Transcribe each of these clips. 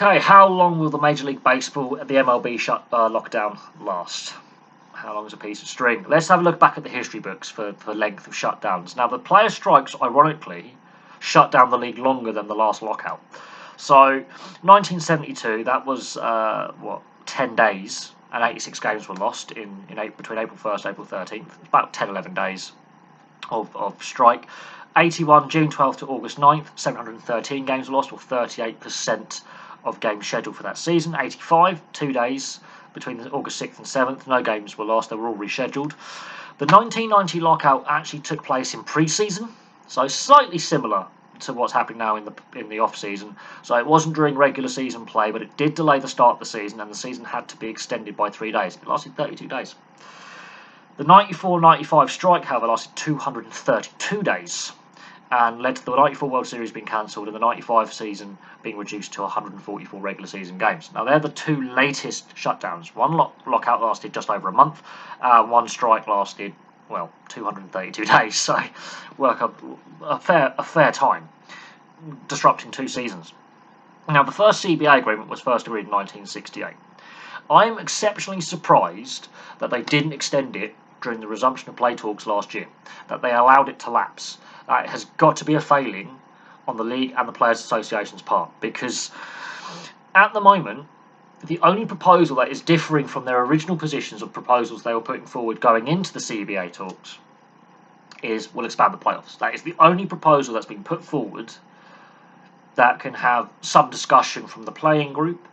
Okay, how long will the Major League Baseball, the MLB lockdown last? How long is a piece of string? Let's have a look back at the history books for length of shutdowns. Now, the player strikes, ironically, shut down the league longer than the last lockout. So, 1972, that was, 10 days, and 86 games were lost between April 1st and April 13th. About 10, 11 days of strike. 81, June 12th to August 9th, 713 games lost, or 38% of games scheduled for that season. 85, 2 days between August 6th and 7th, no games were lost, they were all rescheduled. The 1990 lockout actually took place in pre-season, so slightly similar to what's happening now in the off-season. So it wasn't during regular season play, but it did delay the start of the season, and the season had to be extended by 3 days. It lasted 32 days. The 94-95 strike, however, lasted 232 days and led to the 94 World Series being cancelled and the 95 season being reduced to 144 regular season games. Now, they're the two latest shutdowns. One lockout lasted just over a month, one strike lasted, 232 days, so work up a fair time, disrupting 2 seasons. Now, the first CBA agreement was first agreed in 1968. I'm exceptionally surprised that they didn't extend it during the resumption of play talks last year, that they allowed it to lapse. It has got to be a failing on the league and the Players Association's part, because at the moment, the only proposal that is differing from their original positions of proposals they were putting forward going into the CBA talks is we'll expand the playoffs. That is the only proposal that's been put forward that can have some discussion from the playing group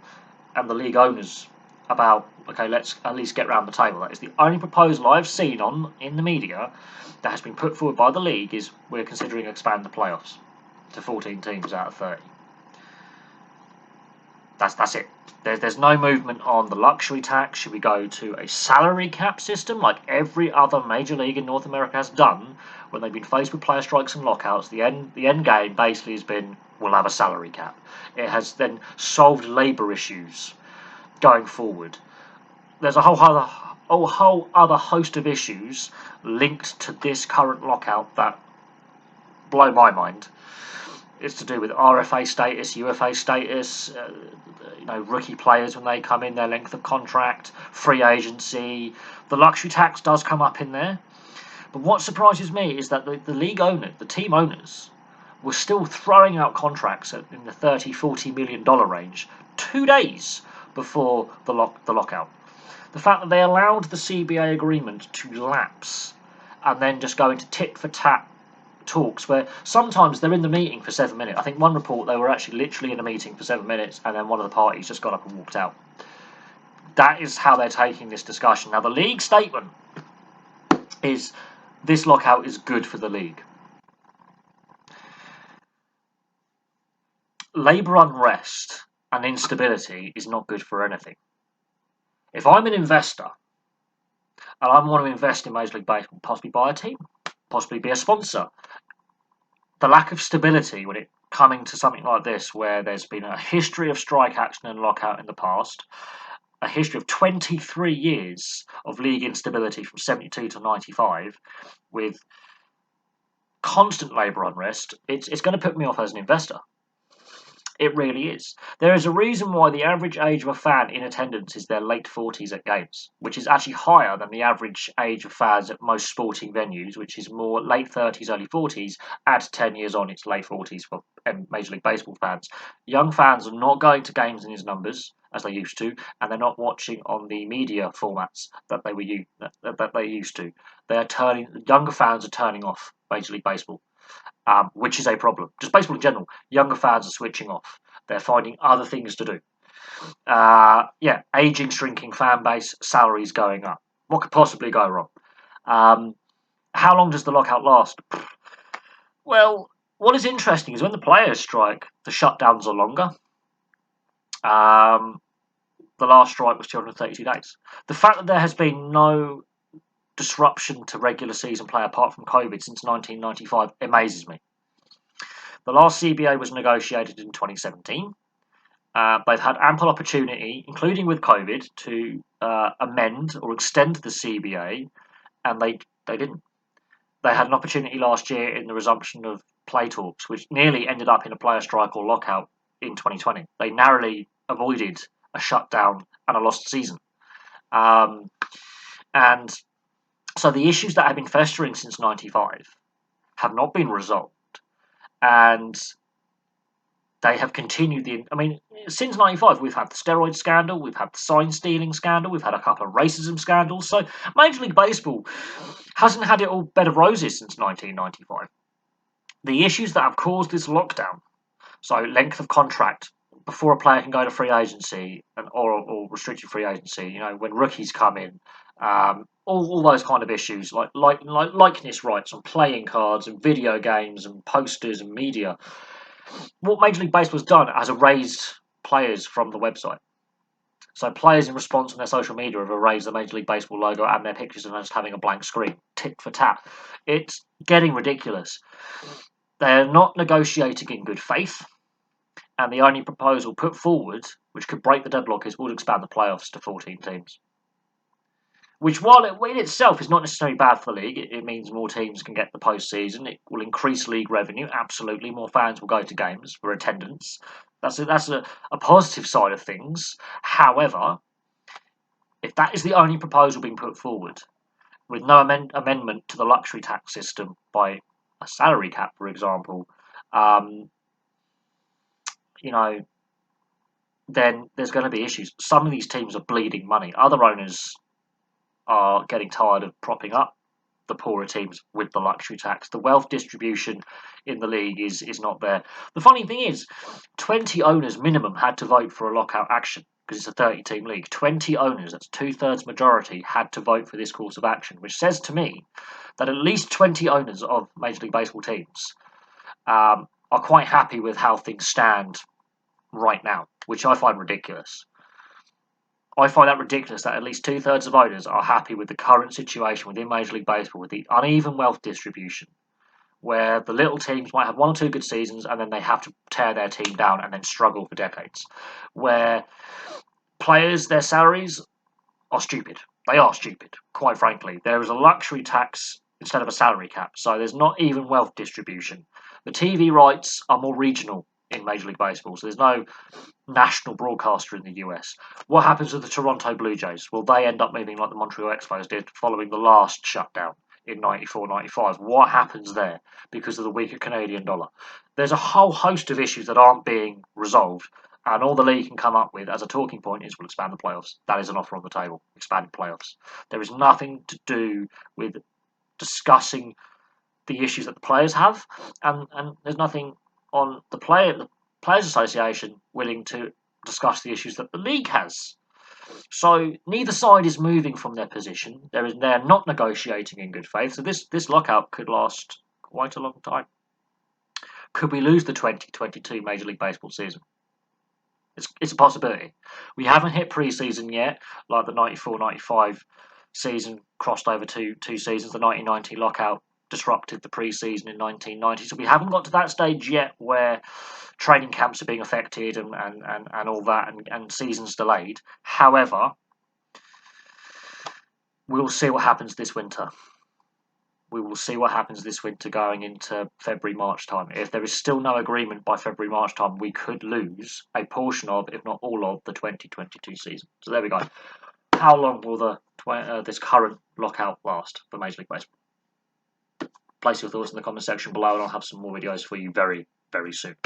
and the league owners about, okay, let's at least get round the table. That is the only proposal I've seen in the media that has been put forward by the league is we're considering expand the playoffs to 14 teams out of 30. That's it. There's no movement on the luxury tax. Should we go to a salary cap system like every other major league in North America has done when they've been faced with player strikes and lockouts? The end game basically has been we'll have a salary cap. It has then solved labour issues going forward. There's a whole other host of issues linked to this current lockout that blow my mind. It's to do with RFA status, UFA status, rookie players when they come in, their length of contract, free agency. The luxury tax does come up in there. But what surprises me is that the league owner, the team owners, were still throwing out contracts in the $30-40 million range 2 days before the lockout. The fact that they allowed the CBA agreement to lapse and then just go into tit-for-tat talks where sometimes they're in the meeting for 7 minutes. I think one report they were actually literally in a meeting for 7 minutes and then one of the parties just got up and walked out. That is how they're taking this discussion. Now, the league statement is this lockout is good for the league. Labour unrest and instability is not good for anything. If I'm an investor and I want to invest in Major League Baseball, possibly buy a team, possibly be a sponsor, the lack of stability when it coming to something like this, where there's been a history of strike action and lockout in the past, a history of 23 years of league instability from 72 to 95, with constant labour unrest, it's going to put me off as an investor. It really is. There is a reason why the average age of a fan in attendance is their late 40s at games, which is actually higher than the average age of fans at most sporting venues, which is more late 30s, early 40s. Add 10 years on, it's late 40s for Major League Baseball fans. Young fans are not going to games in these numbers as they used to, and they're not watching on the media formats that they used to. Younger fans are turning off Major League Baseball. Which is a problem. Just baseball in general, younger fans are switching off. They're finding other things to do. Aging, shrinking fan base, salaries going up. What could possibly go wrong? How long does the lockout last? Well, what is interesting is when the players strike, the shutdowns are longer. The last strike was 232 days. The fact that there has been no disruption to regular season play apart from COVID since 1995 amazes me. The last CBA was negotiated in 2017. They've had ample opportunity, including with COVID, to amend or extend the CBA, and they didn't. They had an opportunity last year in the resumption of play talks, which nearly ended up in a player strike or lockout in 2020. They narrowly avoided a shutdown and a lost season. And so the issues that have been festering since '95 have not been resolved, and they have continued. Since '95, we've had the steroid scandal, we've had the sign stealing scandal, we've had a couple of racism scandals. So Major League Baseball hasn't had it all bed of roses since 1995. The issues that have caused this lockdown, so length of contract before a player can go to free agency or restricted free agency, when rookies come in, all those kind of issues like likeness rights on playing cards and video games and posters and media. What Major League Baseball's done has erased players from the website. So players in response on their social media have erased the Major League Baseball logo and their pictures and just having a blank screen, tit for tat. It's getting ridiculous. They're not negotiating in good faith, and the only proposal put forward, which could break the deadlock, is we'll expand the playoffs to 14 teams. Which, while in itself is not necessarily bad for the league, it means more teams can get the postseason. It will increase league revenue. Absolutely, more fans will go to games for attendance. That's a positive side of things. However, if that is the only proposal being put forward, with no amendment to the luxury tax system by a salary cap, for example, then there's going to be issues. Some of these teams are bleeding money. Other owners are getting tired of propping up the poorer teams with the luxury tax. The wealth distribution in the league is not there. The funny thing is, 20 owners minimum had to vote for a lockout action because it's a 30-team league. 20 owners, that's 2/3 majority, had to vote for this course of action, which says to me that at least 20 owners of Major League Baseball teams are quite happy with how things stand right now, which I find ridiculous. I find that ridiculous that at least 2/3 of owners are happy with the current situation within Major League Baseball, with the uneven wealth distribution, where the little teams might have one or two good seasons and then they have to tear their team down and then struggle for decades. Where players, their salaries are stupid. They are stupid, quite frankly. There is a luxury tax instead of a salary cap, so there's not even wealth distribution. The TV rights are more regional in Major League Baseball, so there's no national broadcaster in the US. What happens with the Toronto Blue Jays? Will they end up moving like the Montreal Expos did following the last shutdown in 94-95? What happens there because of the weaker Canadian dollar? There's a whole host of issues that aren't being resolved, and all the league can come up with as a talking point is we'll expand the playoffs. That is an offer on the table, expanded playoffs. There is nothing to do with discussing the issues that the players have, and there's nothing on the Players Association willing to discuss the issues that the league has. So neither side is moving from their position. They're not negotiating in good faith. So this lockout could last quite a long time. Could we lose the 2022 Major League Baseball season? It's a possibility. We haven't hit pre-season yet, like the 94-95 season crossed over two seasons. The 1990 lockout disrupted the pre-season in 1990. So we haven't got to that stage yet where training camps are being affected and all that and seasons delayed. However, we'll see what happens this winter. We will see what happens this winter going into February, March time. If there is still no agreement by February, March time, we could lose a portion of, if not all of, the 2022 season. So there we go. How long will this current lockout last for Major League Baseball? Place your thoughts in the comment section below, and I'll have some more videos for you very, very soon.